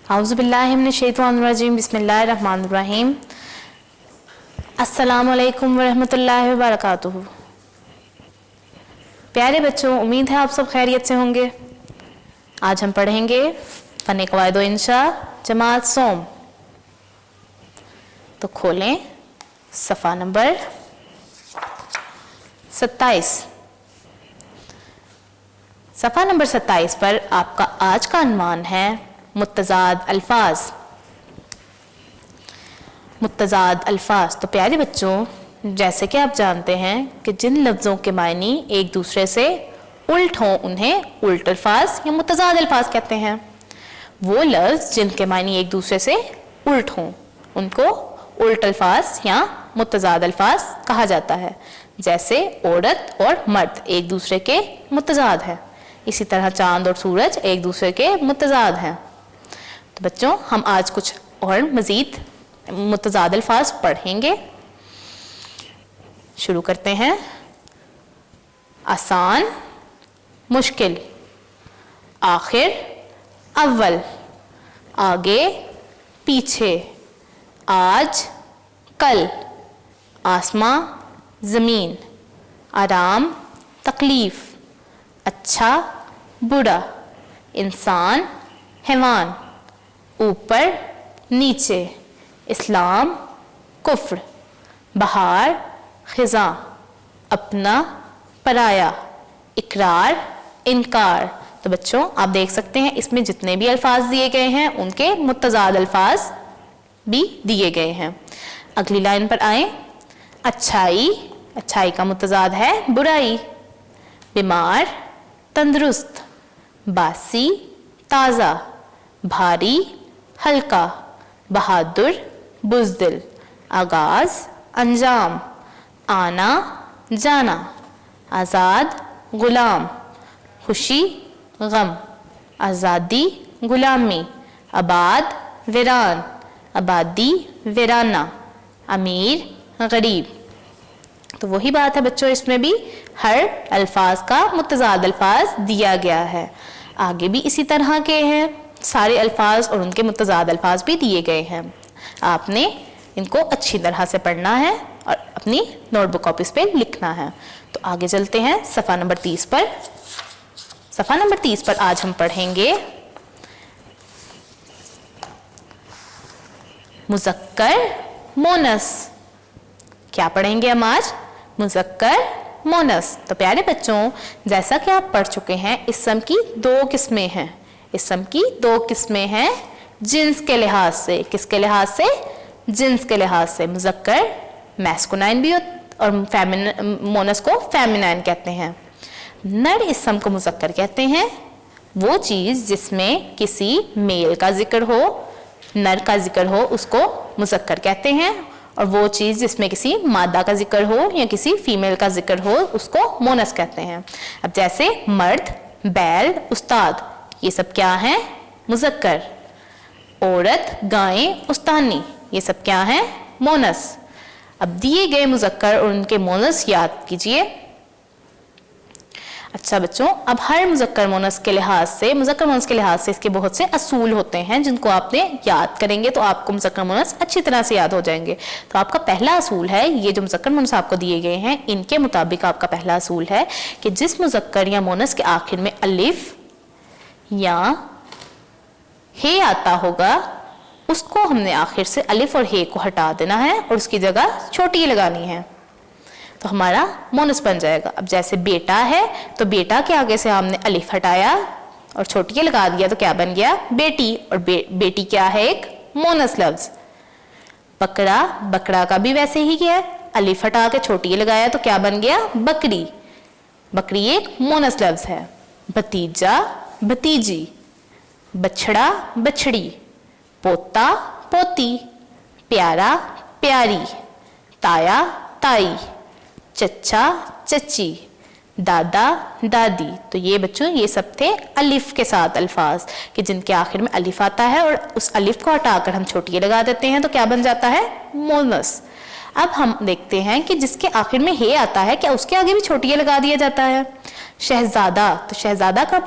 औज़ुबिल्लाहि मिनश्शैतानिर्रजीम बिस्मिल्लाहिर्रहमानिर्रहीम। अस्सलामु अलैकुम वरहमतुल्लाहि वबरकातुहू। प्यारे बच्चों, उम्मीद है आप सब खैरियत से होंगे। आज हम पढ़ेंगे फ़न क़वाइद व इंशा जमात सोम। तो खोलें सफ़ा नंबर 27। सफ़ा नंबर 27 पर आपका आज का अन्वान है मुत्तज़ाद अल्फाज। मुत्तज़ाद अल्फाज। तो प्यारे बच्चों, जैसे कि आप जानते हैं कि जिन लफ्ज़ों के मायने एक दूसरे से उल्ट हों उन्हें उल्ट अल्फाज या मुत्तज़ाद अल्फाज कहते हैं। वो लफ्ज़ जिनके मायने एक दूसरे से उल्ट हों उनको उल्ट अल्फाज या मुत्तज़ाद अल्फाज कहा जाता है। जैसे औरत और मर्द एक दूसरे के मुत्तज़ाद हैं, इसी तरह चांद और सूरज एक दूसरे के मुत्तज़ाद हैं। तो बच्चों, हम आज कुछ और मज़ीद मुत्तज़ाद अल्फाज पढ़ेंगे। शुरू करते हैं। आसान, मुश्किल, आखिर, अव्वल, आगे, पीछे, आज, कल, आसमां, ज़मीन, आराम, तकलीफ, अच्छा, बुरा, इंसान, हैवान, ऊपर, नीचे, इस्लाम, कुफ्र, बहार, ख़िज़ां, अपना, पराया, इकरार, इनकार। तो बच्चों, आप देख सकते हैं इसमें जितने भी अल्फाज दिए गए हैं उनके मुत्तज़ाद अल्फाज भी दिए गए हैं। अगली लाइन पर आए। अच्छाई, अच्छाई का मुत्तज़ाद है बुराई। बीमार, तंदुरुस्त, बासी, ताज़ा, भारी, हल्का, बहादुर, बुज़दिल, आगाज़, अंजाम, आना, जाना, आज़ाद, गुलाम, खुशी, गम, आज़ादी, गुलामी, आबाद, वीरान, आबादी, वीराना, अमीर, गरीब। तो वही बात है बच्चों, इसमें भी हर अल्फाज का मुत्तज़ाद अल्फाज दिया गया है। आगे भी इसी तरह के हैं, सारे अल्फाज और उनके मुत्तज़ाद अल्फाज भी दिए गए हैं। आपने इनको अच्छी तरह से पढ़ना है और अपनी नोटबुक कॉपीज पे लिखना है। तो आगे चलते हैं सफ़ा नंबर 30 पर। सफ़ा नंबर 30 पर आज हम पढ़ेंगे मुज़क्कर, मोनस। क्या पढ़ेंगे हम आज? मुज़क्कर, मोनस। तो प्यारे बच्चों, जैसा कि आप पढ़ चुके हैं, इस्म की दो किस्में हैं। इस्म की दो किस्में हैं जिन्स के लिहाज से। किसके लिहाज से? जिन्स के लिहाज से। मुज़क्कर मैस्कुलाइन भी और मोनस को फेमिनाइन कहते हैं। नर इस्म को मुज़क्कर कहते हैं वो चीज़ जिसमें किसी मेल का जिक्र हो, नर का जिक्र हो, उसको मुज़क्कर कहते हैं। और वो चीज़ जिसमें किसी मादा का जिक्र हो या किसी फीमेल का जिक्र हो उसको मोनस कहते हैं। अब जैसे मर्द, बैल, उस्ताद, ये सब क्या हैं? मुज़क्कर। औरत, गायें, उस्तानी, ये सब क्या हैं? मोनस। अब दिए गए मुज़क्कर और उनके मोनस याद कीजिए। अच्छा बच्चों, अब हर मुज़क्कर मोनस के लिहाज से, मुज़क्कर मोनस के लिहाज से इसके बहुत से असूल होते हैं जिनको आपने याद करेंगे तो आपको मुज़क्कर मोनस अच्छी तरह से याद हो जाएंगे। तो आपका पहला असूल है, ये जो मुज़क्कर मोनस आपको दिए गए हैं इनके मुताबिक आपका पहला असूल है कि जिस मुज़क्कर या मोनस के आखिर में अलिफ या हे आता होगा उसको हमने आखिर से अलिफ और हे को हटा देना है और उसकी जगह छोटी लगानी है, तो हमारा मोनस बन जाएगा। अब जैसे बेटा है तो बेटा के आगे से हमने अलिफ हटाया और छोटी लगा दिया तो क्या बन गया? बेटी। और बेटी क्या है? एक मोनस लफ्ज। बकरा, बकरा का भी वैसे ही किया है, अलिफ हटा के छोटी लगाया तो क्या बन गया? बकरी। बकरी एक मोनस लफ्ज है। भतीजा, भतीजी, बछड़ा, बछड़ी, पोता, पोती, प्यारा, प्यारी, ताया, ताई, चच्चा, चच्ची, दादा, दादी। तो ये बच्चों, ये सब थे अलिफ के साथ अल्फाज कि जिनके आखिर में अलिफ आता है और उस अलिफ को हटाकर हम छोटी लगा देते हैं तो क्या बन जाता है? मोनस। अब हम देखते हैं कि जिसके आखिर में हे आता है क्या उसके आगे भी छोटी ये लगा दिया जाता है? शहजादा, तो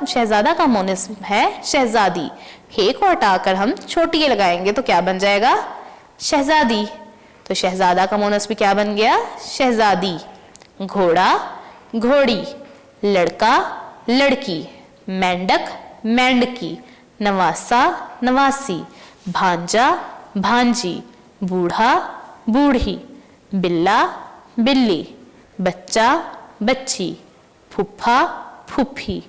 शहजादा का मोनिस्म है शहजादी। हे को हटाकर हम छोटी ये लगाएंगे तो क्या बन जाएगा? शहजादी। तो शहजादा का मोनिस्म क्या बन गया? शहजादी। घोड़ा घोड़ी, लड़का लड़की, मेंढक मेंढकी, नवासा नवासी, भांजा भांजी, बूढ़ा बूढ़ी, बिल्ला बिल्ली, बच्चा बच्ची, फुफ्फा फुफ्फी,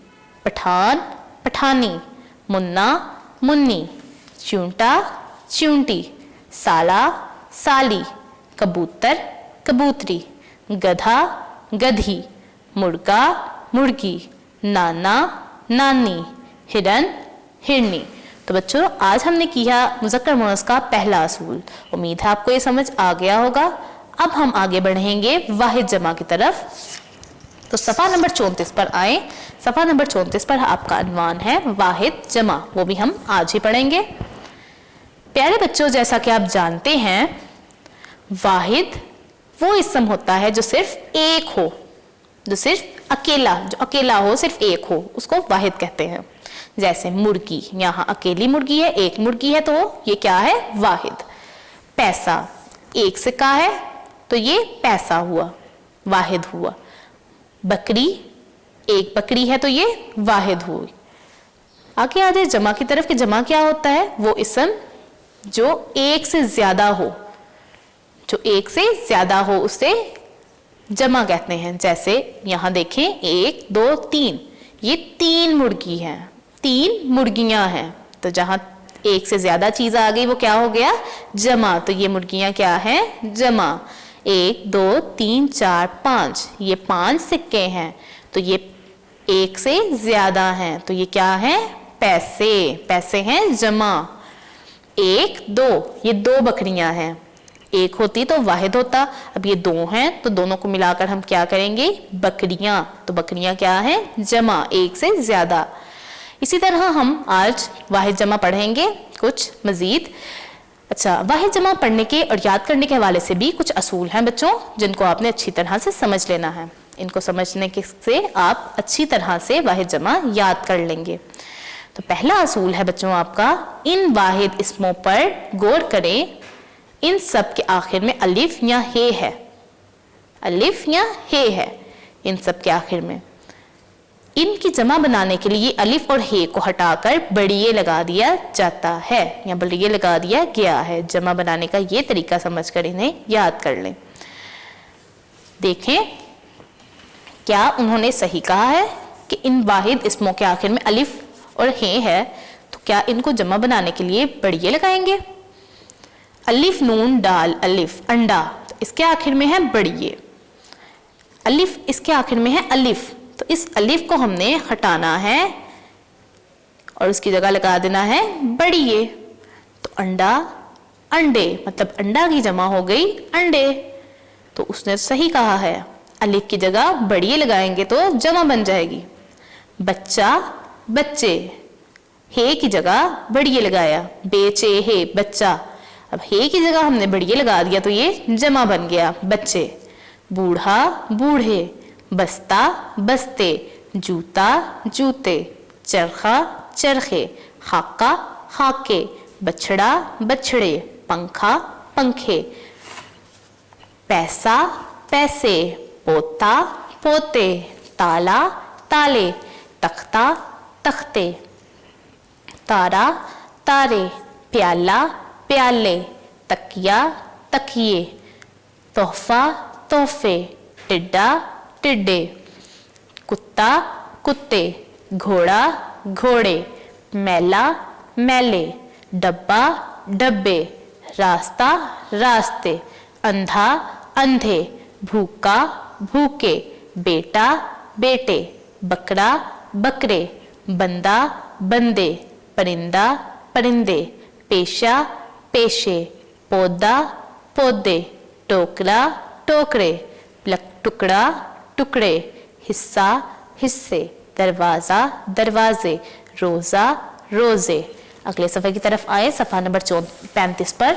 पठान पठानी, मुन्ना मुन्नी, चूंटा चूंटी, साला साली, कबूतर कबूतरी, गधा गधी, मुर्गा मुर्गी, नाना नानी, हिरन हिरनी। तो बच्चों आज हमने किया मुज़क्कर मुअन्नस का पहला असूल। उम्मीद है आपको ये समझ आ गया होगा। अब हम आगे बढ़ेंगे वाहिद जमा की तरफ। तो सफ़ा नंबर 34 पर आए। सफ़ा नंबर 34 पर आपका अनवान है वाहिद जमा, वो भी हम आज ही पढ़ेंगे। प्यारे बच्चों, जैसा कि आप जानते हैं वाहिद वो इस्म होता है जो सिर्फ एक हो, जो सिर्फ अकेला हो, सिर्फ एक हो, उसको वाहिद कहते हैं। जैसे मुर्गी, यहाँ अकेली मुर्गी है, एक मुर्गी है, तो ये क्या है? वाहिद। पैसा, एक सिक्का है तो ये पैसा हुआ, वाहिद हुआ। बकरी, एक बकरी है तो ये वाहिद हुई। आगे आ जाए जमा की तरफ कि जमा क्या होता है? वो इस्म जो एक से ज्यादा हो, जो एक से ज्यादा हो उसे जमा कहते हैं। जैसे यहाँ देखें 1 2 3, ये 3 मुर्गी हैं, 3 मुर्गियां हैं। तो जहां एक से ज्यादा चीज आ गई वो क्या हो गया? जमा। तो ये मुर्गियां क्या हैं? जमा। 1 2 3 4 5, ये 5 सिक्के हैं तो ये एक से ज्यादा हैं, तो ये क्या है? पैसे। पैसे हैं जमा। 1 2, ये 2 बकरियां हैं, एक होती तो वाहिद होता, अब ये 2 हैं तो दोनों को मिलाकर हम क्या करेंगे? बकरियां। तो बकरियां क्या है? जमा, एक से ज्यादा। इसी तरह हम आज वाहिद जमा पढ़ेंगे कुछ मजीद। अच्छा, वाहिद जमा पढ़ने के और याद करने के हवाले से भी कुछ असूल हैं बच्चों, जिनको आपने अच्छी तरह से समझ लेना है। इनको समझने के से आप अच्छी तरह से वाहिद जमा याद कर लेंगे। तो पहला असूल है बच्चों आपका, इन वाहिद इस्मों पर गौर करें, इन सब के आखिर में अलिफ या हे है, अलिफ या हे है इन सब के आखिर में। इनकी जमा बनाने के लिए अलिफ और हे को हटाकर बड़ी ये लगा दिया जाता है या बड़ी ये लगा दिया गया है। जमा बनाने का ये तरीका समझकर इन्हें याद कर लें। देखें क्या उन्होंने सही कहा है कि इन वाहिद इस्मों के आखिर में अलिफ और हे है, तो क्या इनको जमा बनाने के लिए बड़ी ये लगाएंगे? अलिफ नून डाल अलिफ अंडा, तो इसके आखिर में है बड़ी ये। अलिफ इसके आखिर में है अलिफ, तो इस अलिफ को हमने हटाना है और उसकी जगह लगा देना है बड़ी ये। तो अंडा अंडे, मतलब अंडा की जमा हो गई अंडे। तो उसने सही कहा है, अलिफ की जगह बड़ी ये लगाएंगे तो जमा बन जाएगी। बच्चा बच्चे, हे की जगह बड़ी ये लगाया, बेचे हे बच्चा। अब हे की जगह हमने बड़ी ये लगा दिया तो ये जमा बन गया बच्चे। बूढ़ा बूढ़े, बस्ता बस्ते, जूता जूते, चरखा चरखे, खाका खाके, बछड़ा बछड़े, पंखा पंखे, पैसा पैसे, पोता पोते, ताला ताले, तख्ता तख्ते, तारा तारे, प्याला प्याले, तकिया तकिए, तोहफा तोहफे, टिड्डा टिड्डे, कुत्ता कुत्ते, घोड़ा घोड़े, मैला मैले, डब्बा डब्बे, रास्ता रास्ते, अंधा अंधे, भूखा भूखे, बेटा बेटे, बकरा बकरे, बंदा बंदे, परिंदा परिंदे, पेशा पेशे, पौधा पौधे, टोकरा टोकरे, टुकड़ा टुकड़े, हिस्सा हिस्से, दरवाजा दरवाजे, रोजा रोजे। अगले सफ़े की तरफ आए, सफ़ा नंबर 35 पर।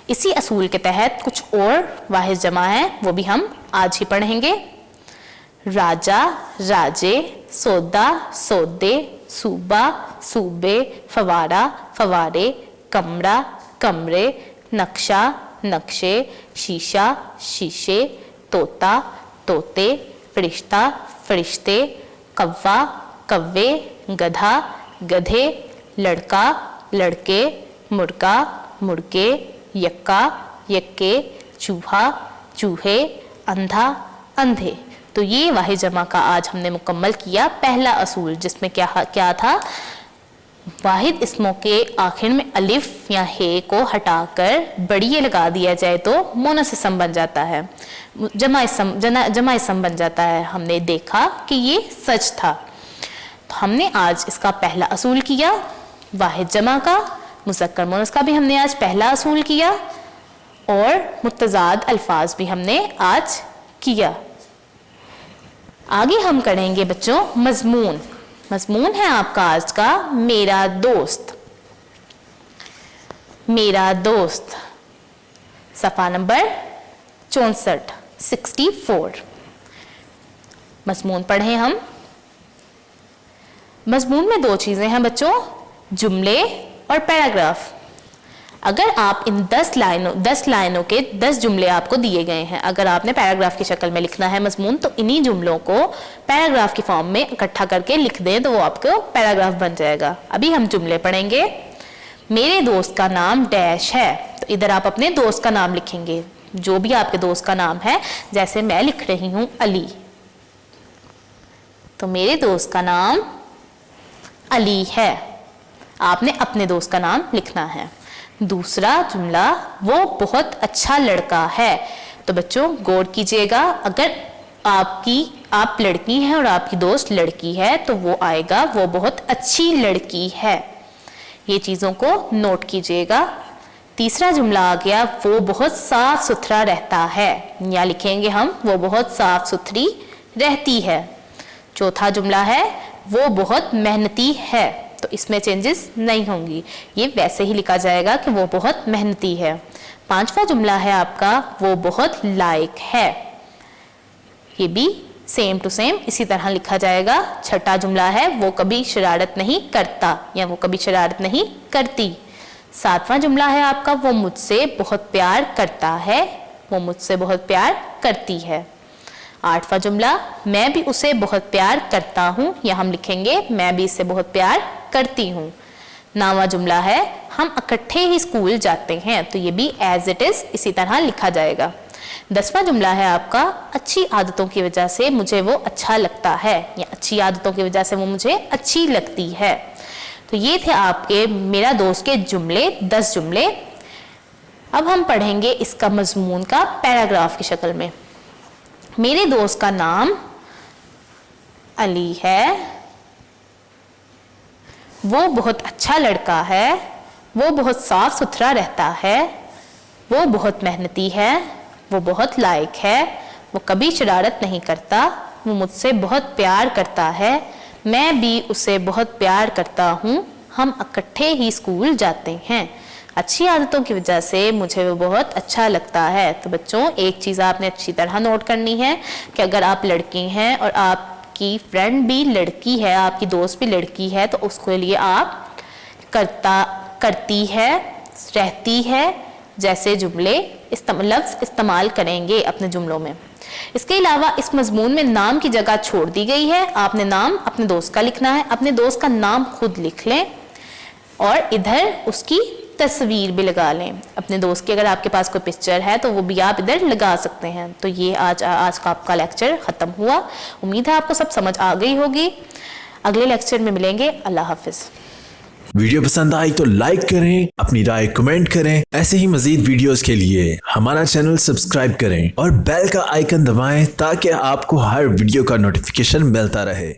इसी असूल के तहत कुछ और वाहिद जमा है, वो भी हम आज ही पढ़ेंगे। राजा, राजे, सौदा, सौदे, सूबा, सूबे, फवारा, फवारे, कमरा, कमरे, नक्शा, नक्शे, शीशा, शीशे, तोता, तोते, फरिश्ता, फरिश्ते, कव्वा, कव्वे, गधा, गधे, लड़का, लड़के, मुर्गा, मुर्गे, यक्का, यक्के, चूहा, चूहे, अंधा, अंधे। तो ये वाहिद जमा का आज हमने मुकम्मल किया पहला असूल, जिसमें क्या था, वाहिद इसमों के आखिर में अलिफ या हे को हटाकर बड़िए लगा दिया जाए तो मोनस इसम बन जाता है, जमा इसम बन जाता है। हमने देखा कि ये सच था। तो हमने आज इसका पहला असूल किया वाहिद जमा का, मुज़क्कर मुअन्नस का भी हमने आज पहला असूल किया, और मुतज़ाद अल्फाज भी हमने आज किया। आगे हम करेंगे बच्चों मजमून। मजमून है आपका आज का मेरा दोस्त। मेरा दोस्त सफ़ा नंबर 64 64। मजमून पढ़ें हम। मजमून में दो चीज़ें हैं बच्चों, जुमले और पैराग्राफ। अगर आप इन 10 लाइनों के 10 जुमले आपको दिए गए हैं, अगर आपने पैराग्राफ की शक्ल में लिखना है मजमून, तो इन्हीं जुमलों को पैराग्राफ की फॉर्म में इकट्ठा करके लिख दें तो वो आपको पैराग्राफ बन जाएगा। अभी हम जुमले पढ़ेंगे। मेरे दोस्त का नाम डैश है, तो इधर आप अपने दोस्त का नाम लिखेंगे, जो भी आपके दोस्त का नाम है। जैसे मैं लिख रही हूं अली, तो मेरे दोस्त का नाम अली है, आपने अपने दोस्त का नाम लिखना है। दूसरा जुमला, वो बहुत अच्छा लड़का है। तो बच्चों गौर कीजिएगा, अगर आप लड़की हैं और आपकी दोस्त लड़की है तो वो आएगा वो बहुत अच्छी लड़की है। ये चीज़ों को नोट कीजिएगा। तीसरा जुमला आ गया, वो बहुत साफ सुथरा रहता है, या लिखेंगे हम वो बहुत साफ सुथरी रहती है। चौथा जुमला है, वो बहुत मेहनती है, तो इसमें चेंजेस नहीं होंगी, ये वैसे ही लिखा जाएगा कि वो बहुत मेहनती है। पांचवा जुमला है आपका, वो बहुत लायक है, ये भी सेम टू सेम इसी तरह लिखा जाएगा। छठा जुमला है, वो कभी शरारत नहीं करता, या वो कभी शरारत नहीं करती। सातवां जुमला है आपका, वो मुझसे बहुत प्यार करता है, वो मुझसे बहुत प्यार करती है। आठवां जुमला, मैं भी उसे बहुत प्यार करता हूँ, या हम लिखेंगे मैं भी इससे बहुत प्यार करती हूँ। नौवां जुमला है, हम इकट्ठे ही स्कूल जाते हैं, तो ये भी एज इट इज इसी तरह लिखा जाएगा। 10वां जुमला है आपका, अच्छी आदतों की वजह से मुझे वो अच्छा लगता है, या अच्छी आदतों की वजह से वो मुझे अच्छी लगती है। तो ये थे आपके मेरा दोस्त के जुमले, 10 जुमले। अब हम पढ़ेंगे इसका मजमून का पैराग्राफ की शक्ल में। मेरे दोस्त का नाम अली है, वो बहुत अच्छा लड़का है, वो बहुत साफ सुथरा रहता है, वो बहुत मेहनती है, वो बहुत लायक है, वो कभी शरारत नहीं करता, वो मुझसे बहुत प्यार करता है, मैं भी उसे बहुत प्यार करता हूँ, हम इकट्ठे ही स्कूल जाते हैं, अच्छी आदतों की वजह से मुझे वो बहुत अच्छा लगता है। तो बच्चों एक चीज़ आपने अच्छी तरह नोट करनी है कि अगर आप लड़की हैं और आपकी फ्रेंड भी लड़की है, आपकी दोस्त भी लड़की है, तो उसके लिए आप करता, करती है, रहती है जैसे जुमले लफ्ज़ इस्तेमाल करेंगे अपने जुमलों में। इसके अलावा इस मजमून में नाम की जगह छोड़ दी गई है, आपने नाम अपने दोस्त का लिखना है, अपने दोस्त का नाम खुद लिख लें और इधर उसकी तस्वीर भी लगा लें अपने दोस्त की। अगर आपके पास कोई पिक्चर है तो वो भी आप इधर लगा सकते हैं। तो ये आज का आपका लेक्चर ख़त्म हुआ। उम्मीद है आपको सब समझ आ गई होगी। अगले लेक्चर में मिलेंगे। अल्लाह हाफिज़। वीडियो पसंद आई तो लाइक करें, अपनी राय कमेंट करें। ऐसे ही मजीद वीडियोस के लिए हमारा चैनल सब्सक्राइब करें और बेल का आइकन दबाएं ताकि आपको हर वीडियो का नोटिफिकेशन मिलता रहे।